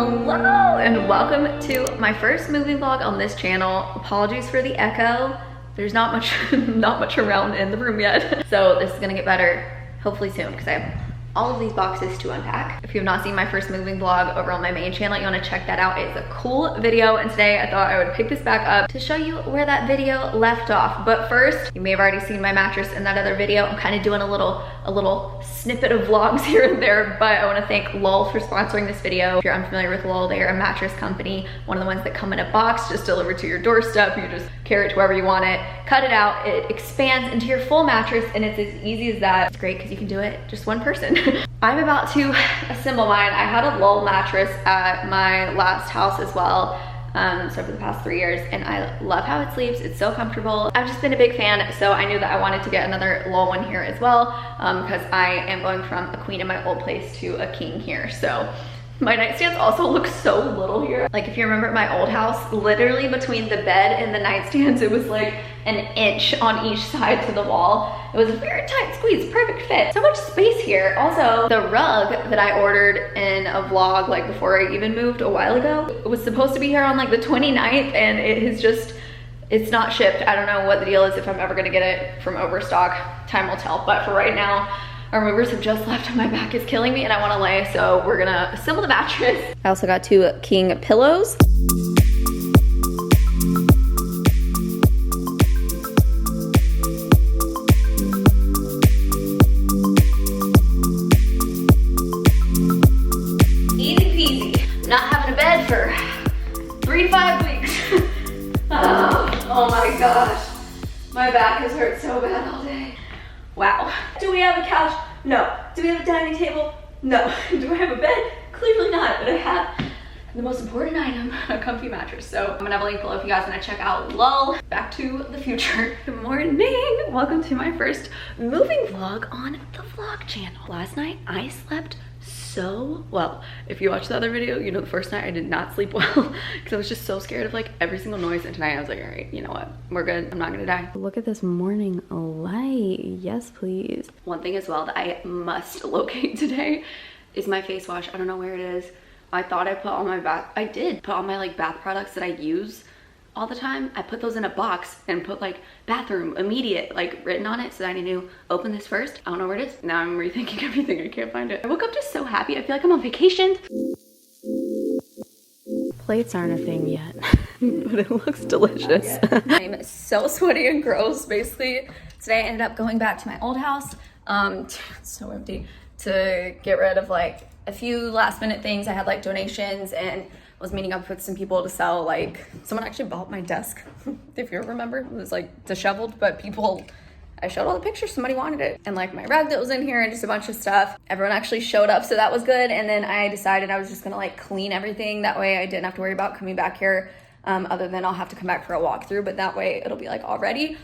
Hello and welcome to my first moving vlog on this channel. Apologies for the echo. There's not much around in the room yet. So this is gonna get better hopefully soon because I have all of these boxes to unpack. If you have not seen my first moving vlog over on my main channel, you wanna check that out. It's a cool video, and today I thought I would pick this back up to show you where that video left off. But first, you may have already seen my mattress in that other video. I'm kind of doing a little snippet of vlogs here and there, but I wanna thank Lull for sponsoring this video. If you're unfamiliar with Lull, they are a mattress company, one of the ones that come in a box, just delivered to your doorstep. You just carry it to wherever you want it, cut it out, it expands into your full mattress, and it's as easy as that. It's great because you can do it just one person. I'm about to assemble mine. I had a Lull mattress at my last house as well, so for the past 3 years, and I love how it sleeps. It's so comfortable. I've just been a big fan, so I knew that I wanted to get another Lull one here as well, because I am going from a queen in my old place to a king here. So my nightstands also look so little here. Like if you remember at my old house, literally between the bed and the nightstands, it was like an inch on each side to the wall. It was a very tight squeeze, perfect fit. So much space here. Also, the rug that I ordered in a vlog like before I even moved a while ago, it was supposed to be here on like the 29th, and it has just, it's not shipped. I don't know what the deal is, if I'm ever gonna get it from overstock. Time will tell, but for right now, our movers have just left and my back is killing me and I wanna lay, so we're gonna assemble the mattress. I also got 2 king pillows. Easy peasy. I'm not having a bed for 3 to 5 weeks. Oh my gosh. My back has hurt so bad all day. Wow. Do we have a couch? No. Do we have a dining table? No. Do I have a bed? Clearly not, but I have the most important item, a comfy mattress. So I'm gonna have a link below if you guys wanna check out Lull. Back to the future. Good morning. Welcome to my first moving vlog on the vlog channel. Last night I slept so well. If you watched the other video, you know the first night I did not sleep well because I was just so scared of like every single noise, and tonight I was like, all right, you know what, we're good, I'm not gonna die. Look at this morning light. Yes please. One thing as well that I must locate today is my face wash. I don't know where it is. I thought I put all my I did put all my like bath products that I use all the time. I put those in a box and put like bathroom immediate like written on it, so I need to open this first. I don't know where it is. Now I'm rethinking everything. I can't find it. I woke up just so happy. I feel like I'm on vacation. Plates aren't a thing yet, but it looks delicious. I'm so sweaty and gross. Basically today I ended up going back to my old house. It's so empty, to get rid of like a few last minute things. I had like donations and was meeting up with some people to sell. Like someone actually bought my desk, if you remember. It was like disheveled, but people, I showed all the pictures, somebody wanted it. And like my rug that was in here and just a bunch of stuff. Everyone actually showed up, so that was good. And then I decided I was just gonna like clean everything. That way I didn't have to worry about coming back here, other than I'll have to come back for a walkthrough, but that way it'll be like all ready.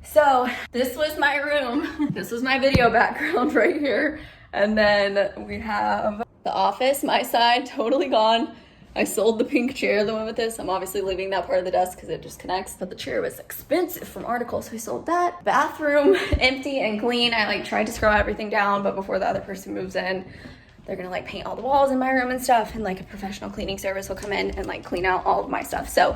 So this was my room. This was my video background right here. And then we have the office, my side, totally gone. I sold the pink chair, the one with this. I'm obviously leaving that part of the desk because it just connects, but the chair was expensive from Article, so we sold that. Bathroom, empty and clean. I like tried to scroll everything down, but before the other person moves in, they're gonna like paint all the walls in my room and stuff, and like a professional cleaning service will come in and like clean out all of my stuff. So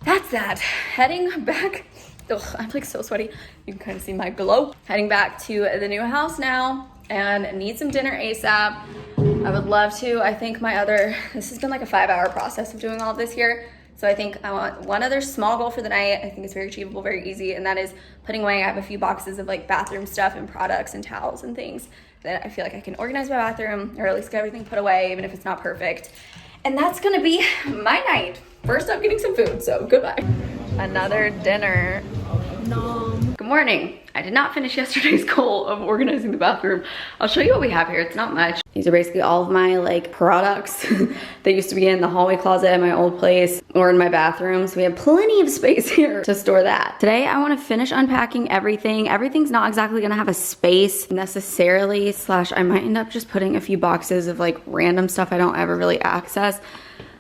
that's that. Heading back, ugh, I'm like so sweaty. You can kind of see my glow. Heading back to the new house now, and need some dinner ASAP. I would love to. I think this has been like a 5-hour process of doing all of this here. So I think I want one other small goal for the night. I think it's very achievable, very easy, and that is putting away. I have a few boxes of like bathroom stuff and products and towels and things that I feel like I can organize my bathroom, or at least get everything put away, even if it's not perfect. And that's gonna be my night. First up, getting some food, so goodbye. Another dinner. Nom. Good morning. I did not finish yesterday's goal of organizing the bathroom. I'll show you what we have here. It's not much. These are basically all of my like products that used to be in the hallway closet in my old place or in my bathroom. So we have plenty of space here to store that. Today I want to finish unpacking everything. Everything's not exactly gonna have a space necessarily, slash I might end up just putting a few boxes of like random stuff I don't ever really access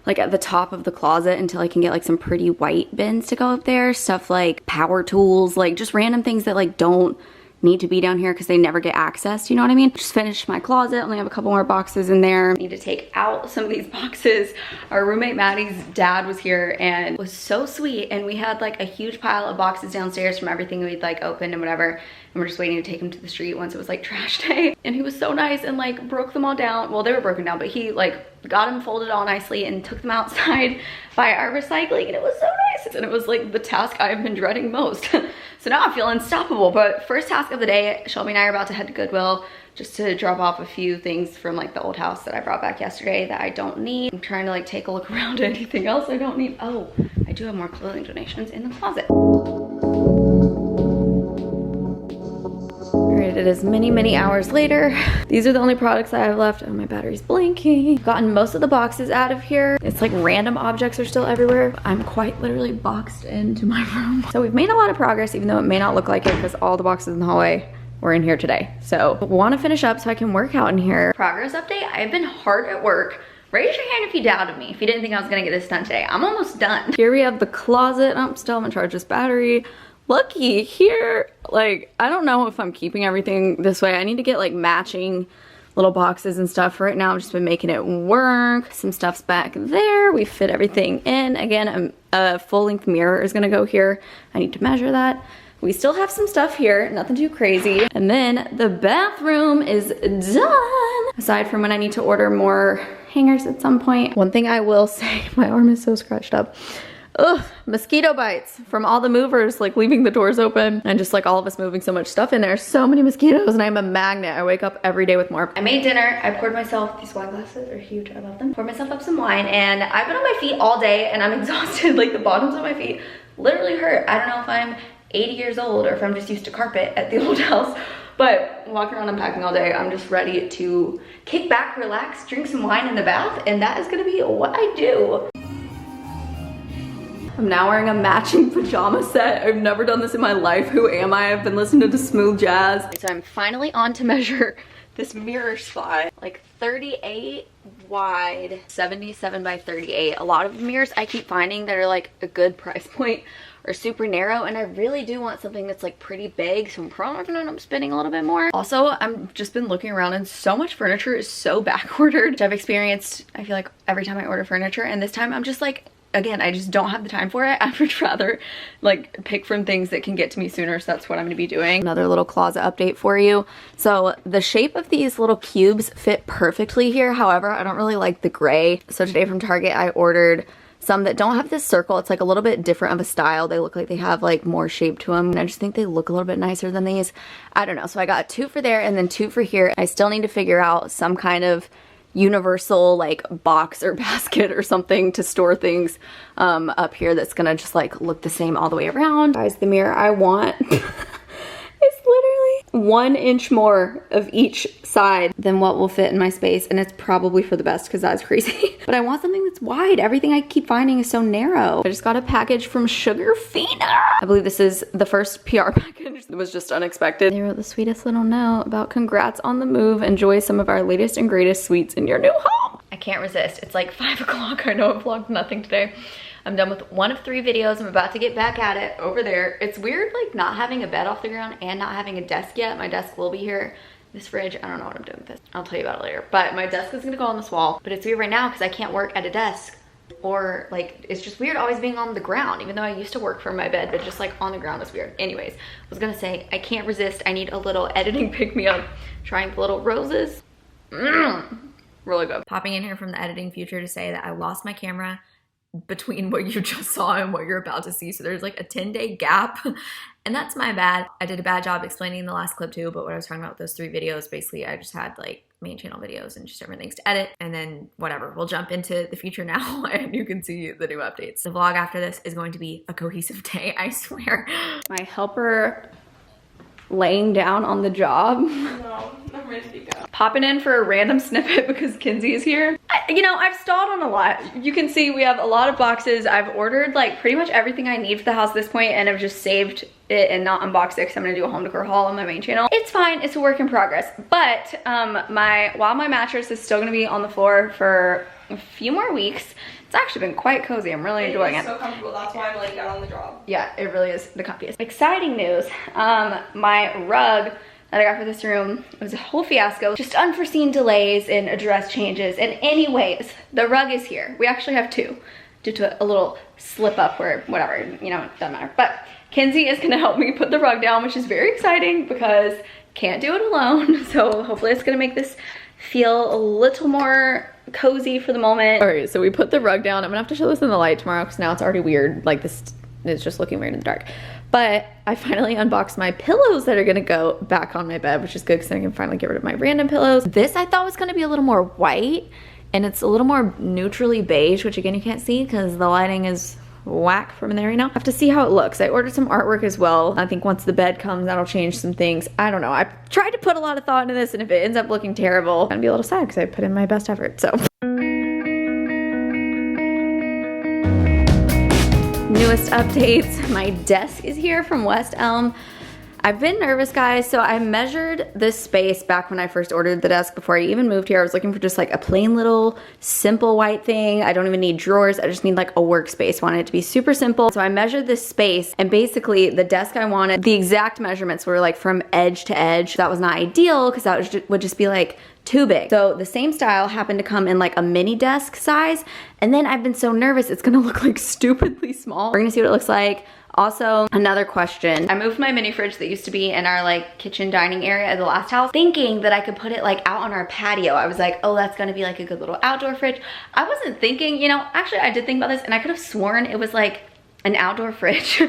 like at the top of the closet until I can get like some pretty white bins to go up there. Stuff like power tools, like just random things that like don't need to be down here because they never get accessed, you know what I mean? Just finished my closet, only have a couple more boxes in there. Need to take out some of these boxes. Our roommate Maddie's dad was here and was so sweet, and we had like a huge pile of boxes downstairs from everything we'd like opened and whatever, and we're just waiting to take them to the street once it was like trash day. And he was so nice and like broke them all down. Well, they were broken down, but he like got them folded all nicely and took them outside by our recycling, and it was so nice. And it was like the task I've been dreading most. So now I feel unstoppable. But first task of the day, Shelby and I are about to head to Goodwill just to drop off a few things from like the old house that I brought back yesterday that I don't need. I'm trying to like take a look around at anything else I don't need. Oh, I do have more clothing donations in the closet. Alright, it is many hours later. These are the only products I have left. Oh, my battery's blinking. Gotten most of the boxes out of here. It's like random objects are still everywhere. I'm quite literally boxed into my room. So we've made a lot of progress, even though it may not look like it because all the boxes in the hallway were in here today. So want to finish up so I can work out in here. Progress update, I've been hard at work. Raise your hand if you doubted me, if you didn't think I was gonna get this done today. I'm almost done. Here we have the closet. I'm still gonna charge this battery. Lucky here, like, I don't know if I'm keeping everything this way. I need to get like matching little boxes and stuff. Right now I've just been making it work. Some stuff's back there. We fit everything in. Again, a full-length mirror is gonna go here. I need to measure that. We still have some stuff here, nothing too crazy. And then the bathroom is done. Aside from when I need to order more hangers at some point. One thing I will say, my arm is so scratched up. Ugh, mosquito bites from all the movers, like leaving the doors open and just like all of us moving so much stuff in there. So many mosquitoes, and I'm a magnet. I wake up every day with more. I made dinner. I poured myself, these wine glasses are huge, I love them. Poured myself up some wine, and I've been on my feet all day and I'm exhausted. Like the bottoms of my feet literally hurt. I don't know if I'm 80 years old or if I'm just used to carpet at the old house. But walking around unpacking all day, I'm just ready to kick back, relax, drink some wine in the bath, and that is gonna be what I do. I'm now wearing a matching pajama set. I've never done this in my life. Who am I? I've been listening to smooth jazz. So I'm finally on to measure this mirror spot. Like 38 wide, 77 by 38. A lot of mirrors I keep finding that are like a good price point are super narrow, and I really do want something that's like pretty big, so I'm probably gonna end up spending a little bit more. Also, I've just been looking around and so much furniture is so backordered, which I've experienced, I feel like, every time I order furniture, and this time I'm just like, again, I just don't have the time for it. I would rather like pick from things that can get to me sooner, so that's what I'm gonna be doing. Another little closet update for you. So the shape of these little cubes fit perfectly here. However, I don't really like the gray. So today from Target, I ordered some that don't have this circle. It's like a little bit different of a style. They look like they have like more shape to them, and I just think they look a little bit nicer than these. I don't know. So I got 2 for there and then 2 for here. I still need to figure out some kind of universal like box or basket or something to store things up here that's gonna just like look the same all the way around. Guys, the mirror I want is literally 1 inch more of each side than what will fit in my space, and it's probably for the best because that's crazy. But I want something that's wide. Everything I keep finding is so narrow. I just got a package from Sugarfina. I believe this is the first PR package. It was just unexpected. They wrote the sweetest little note about congrats on the move. Enjoy some of our latest and greatest sweets in your new home. I can't resist. It's like 5 o'clock. I know I've vlogged nothing today. I'm done with 1 of 3 videos. I'm about to get back at it over there. It's weird like not having a bed off the ground and not having a desk yet. My desk will be here. This fridge, I don't know what I'm doing with this. I'll tell you about it later. But my desk is gonna go on this wall. But it's weird right now because I can't work at a desk, or like, it's just weird always being on the ground, even though I used to work from my bed, but just like on the ground is weird. Anyways, I was gonna say, I can't resist. I need a little editing pick-me-up. Trying the little roses. Really good. Popping in here from the editing future to say that I lost my camera between what you just saw and what you're about to see. So there's like a 10-day gap, and that's my bad. I did a bad job explaining the last clip too, but what I was talking about with those 3 videos, basically I just had like main channel videos and just different things to edit, and then whatever. We'll jump into the future now and you can see the new updates. The vlog after this is going to be a cohesive day, I swear. My helper laying down on the job. No, I'm ready to go. Popping in for a random snippet because Kinsey is here. You know, I've stalled on a lot. You can see we have a lot of boxes. I've ordered like pretty much everything I need for the house at this point, and I've just saved it and not unboxed it because I'm gonna do a home decor haul on my main channel. It's fine, it's a work in progress. But while my mattress is still gonna be on the floor for a few more weeks, it's actually been quite cozy. I'm really enjoying it. It's so comfortable. That's why I'm laying down on the job. Yeah, it really is the comfiest. Exciting news. My rug that I got for this room, it was a whole fiasco. Just unforeseen delays in address changes. And anyways, the rug is here. We actually have two due to a little slip up where whatever, you know, it doesn't matter. But Kinsey is gonna help me put the rug down, which is very exciting because can't do it alone. So hopefully it's gonna make this feel a little more cozy for the moment. All right, so we put the rug down. I'm gonna have to show this in the light tomorrow because now it's already weird. Like this is just looking weird in the dark. But I finally unboxed my pillows that are gonna go back on my bed, which is good because then I can finally get rid of my random pillows. This I thought was gonna be a little more white, and it's a little more neutrally beige, which again you can't see because the lighting is whack from there right now. I have to see how it looks. I ordered some artwork as well. I think once the bed comes, that'll change some things. I don't know. I tried to put a lot of thought into this, and if it ends up looking terrible, I'm gonna be a little sad because I put in my best effort, so. Newest updates, my desk is here from West Elm. I've been nervous, guys, so I measured this space back when I first ordered the desk. Before I even moved here, I was looking for just like a plain little simple white thing. I don't even need drawers, I just need like a workspace. Wanted it to be super simple. So I measured this space, and basically the desk I wanted, the exact measurements were like from edge to edge. That was not ideal because that would just be like too big. So the same style happened to come in like a mini desk size, and then I've been so nervous it's gonna look like stupidly small. We're gonna see what it looks like. Also, another question. I moved my mini fridge that used to be in our like kitchen dining area of the last house, thinking that I could put it like out on our patio. I was like, oh, that's gonna be like a good little outdoor fridge. I wasn't thinking, you know, actually I did think about this, and I could have sworn it was like an outdoor fridge.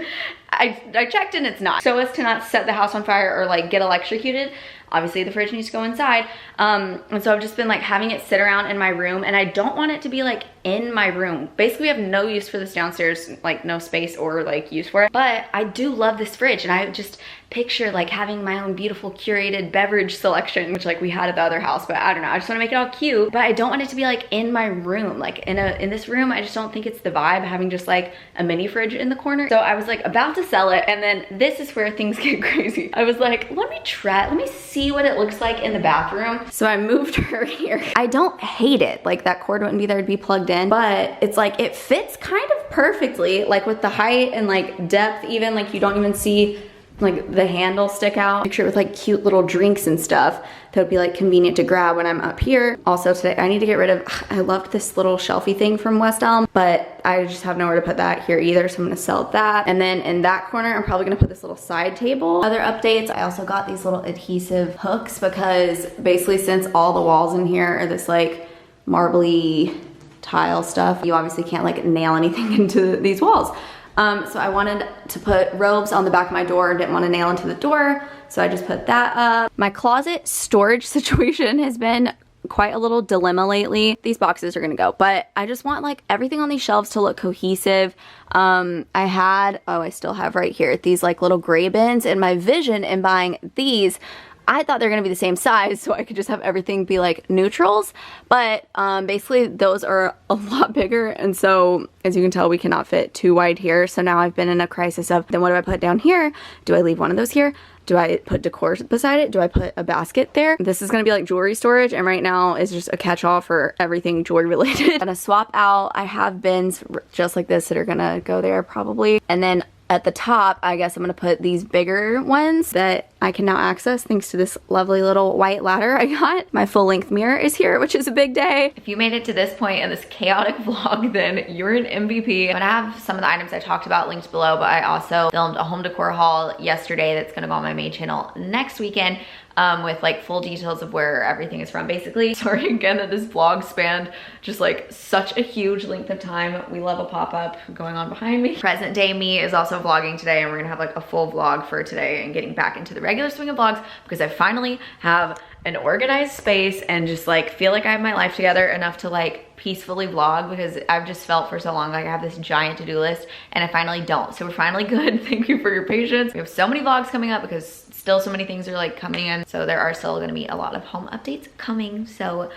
I checked and it's not. So as to not set the house on fire or like get electrocuted, obviously the fridge needs to go inside. And so I've just been like having it sit around in my room, and I don't want it to be like in my room. Basically we have no use for this downstairs, like no space or like use for it. But I do love this fridge, and I just picture like having my own beautiful curated beverage selection, which like we had at the other house, but I don't know. I just want to make it all cute, but I don't want it to be like in my room. Like in this room, I just don't think it's the vibe having just like a mini fridge in the corner. So I was like about to sell it, and then this is where things get crazy. I was like, let me see what it looks like in the bathroom. So I moved her here. I don't hate it. Like that cord wouldn't be there to be plugged in, but it's like it fits kind of perfectly, like with the height and like depth even, like you don't even see like the handle stick out. Picture it with like cute little drinks and stuff that would be like convenient to grab when I'm up here. Also today I need to get rid of, I loved this little shelfie thing from West Elm, but I just have nowhere to put that here either, so I'm gonna sell that. And then in that corner I'm probably gonna put this little side table. Other updates, I also got these little adhesive hooks because basically since all the walls in here are this like marbly tile stuff, you obviously can't like nail anything into these walls. So I wanted to put robes on the back of my door, didn't want to nail into the door, so I just put that up. My closet storage situation has been quite a little dilemma lately. These boxes are gonna go, but I just want like everything on these shelves to look cohesive. I still have right here these like little gray bins, and my vision in buying these, I thought they're gonna be the same size so I could just have everything be like neutrals, but basically those are a lot bigger, and so as you can tell we cannot fit too wide here. So now I've been in a crisis of, then what do I put down here? Do I leave one of those here? Do I put decor beside it? Do I put a basket there? This is gonna be like jewelry storage, and right now is just a catch-all for everything jewelry related. I'm gonna swap out, I have bins just like this that are gonna go there probably, and then at the top, I guess I'm gonna put these bigger ones that I can now access thanks to this lovely little white ladder I got. My full length mirror is here, which is a big day. If you made it to this point in this chaotic vlog, then you're an MVP. I'm gonna have some of the items I talked about linked below, but I also filmed a home decor haul yesterday that's gonna go on my main channel next weekend. With like full details of where everything is from basically. Sorry again that this vlog spanned just like such a huge length of time. We love a pop-up going on behind me. Present day me is also vlogging today, and we're gonna have like a full vlog for today and getting back into the regular swing of vlogs because I finally have an organized space and just like feel like I have my life together enough to like peacefully vlog, because I've just felt for so long like I have this giant to-do list and I finally don't. So we're finally good. Thank you for your patience. We have so many vlogs coming up because still so many things are like coming in, so there are still gonna be a lot of home updates coming. So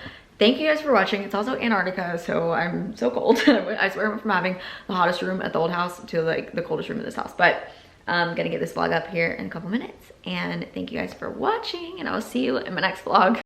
thank you guys for watching. It's also Antarctica, so I'm so cold. I swear I went from having the hottest room at the old house to like the coldest room in this house. But I'm gonna get this vlog up here in a couple minutes. And thank you guys for watching, and I'll see you in my next vlog.